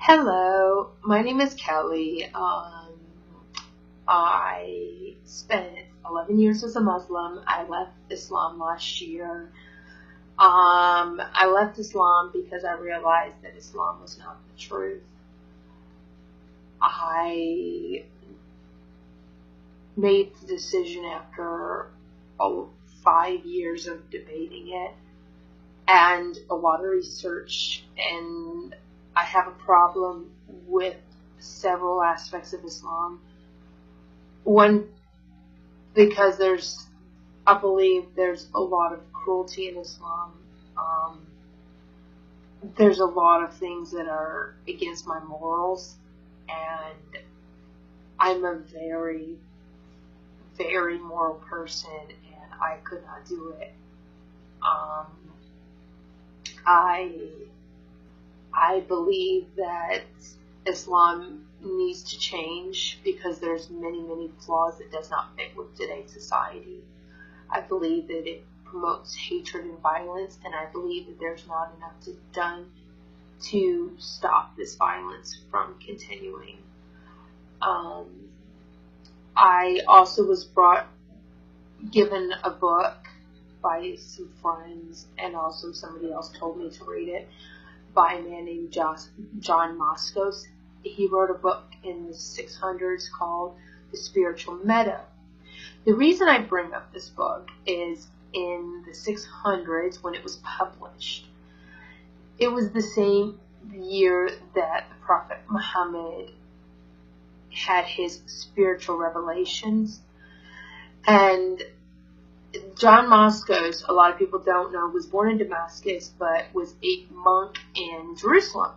Hello, my name is Kelly. I spent 11 years as a Muslim. I left Islam last year. I left Islam because I realized that Islam was not the truth. I made the decision after 5 years of debating it and a lot of research, and I have a problem with several aspects of Islam. One, because I believe there's a lot of cruelty in Islam. There's a lot of things that are against my morals, and I'm a very, very moral person, and I could not do it. I believe that Islam needs to change because there's many flaws that does not fit with today's society. I believe that it promotes hatred and violence, and I believe that there's not enough done to stop this violence from continuing. I also was given a book by some friends, and also somebody else told me to read it, by a man named John Moscos. He wrote a book in the 600s called The Spiritual Meadow. The reason I bring up this book is in the 600s when it was published, it was the same year that the Prophet Muhammad had his spiritual revelations. And John Moscos, a lot of people don't know, was born in Damascus but was a monk in Jerusalem.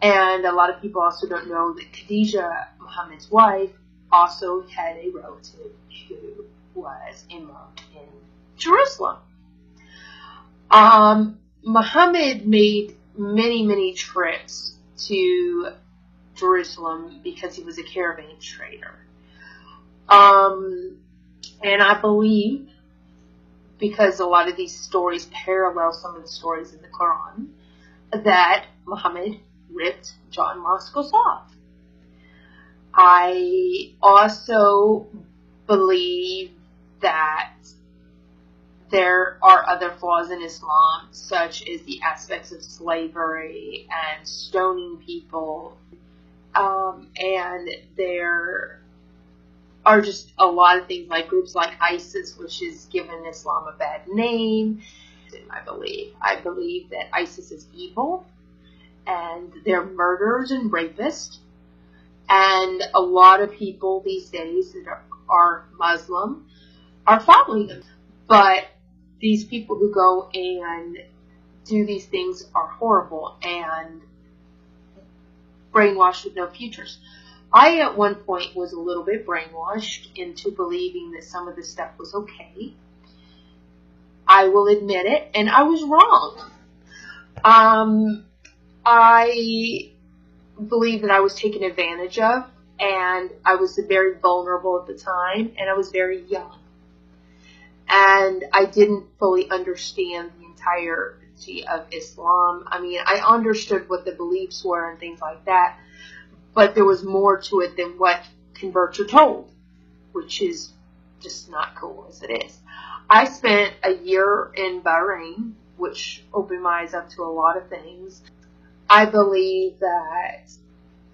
And a lot of people also don't know that Khadijah, Muhammad's wife, also had a relative who was a monk in Jerusalem. Muhammad made many trips to Jerusalem because he was a caravan trader. And I believe, because a lot of these stories parallel some of the stories in the Quran, that Muhammad ripped John Moscos off. I also believe that there are other flaws in Islam, such as the aspects of slavery and stoning people, and there are just a lot of things like groups like ISIS, which has given Islam a bad name. I believe that ISIS is evil, and they're murderers and rapists, and a lot of people these days that are Muslim are following them. But these people who go and do these things are horrible and brainwashed with no futures. I, at one point, was a little bit brainwashed into believing that some of this stuff was okay. I will admit it, and I was wrong. I believe that I was taken advantage of, and I was very vulnerable at the time, and I was very young. And I didn't fully understand the entirety of Islam. I mean, I understood what the beliefs were and things like that, but there was more to it than what converts are told, which is just not cool as it is. I spent a year in Bahrain, which opened my eyes up to a lot of things. I believe that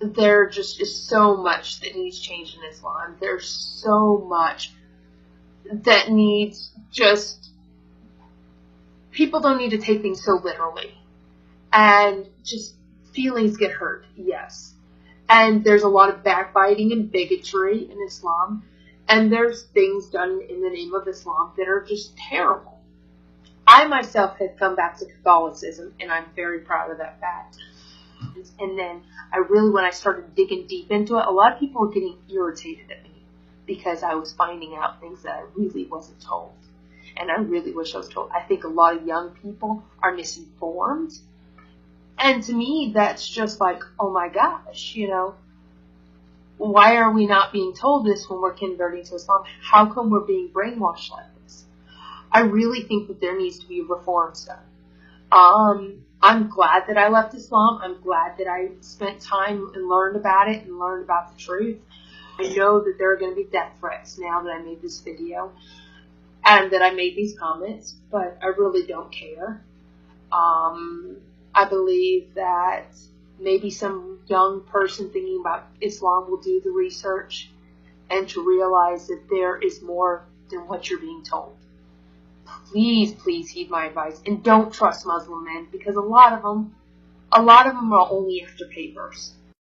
there just is so much that needs change in Islam. There's so much that needs people don't need to take things so literally. And just feelings get hurt, yes. And there's a lot of backbiting and bigotry in Islam. And there's things done in the name of Islam that are just terrible. I myself have come back to Catholicism, and I'm very proud of that fact. And then when I started digging deep into it, a lot of people were getting irritated at me because I was finding out things that I really wasn't told. And I really wish I was told. I think a lot of young people are misinformed. And to me, that's just like, oh my gosh, why are we not being told this when we're converting to Islam? How come we're being brainwashed like this? I really think that there needs to be reforms done. I'm glad that I left Islam. I'm glad that I spent time and learned about it and learned about the truth. I know that there are going to be death threats now that I made this video and that I made these comments, but I really don't care. I believe that maybe some young person thinking about Islam will do the research and to realize that there is more than what you're being told. Please, please heed my advice and don't trust Muslim men, because a lot of them are only after papers.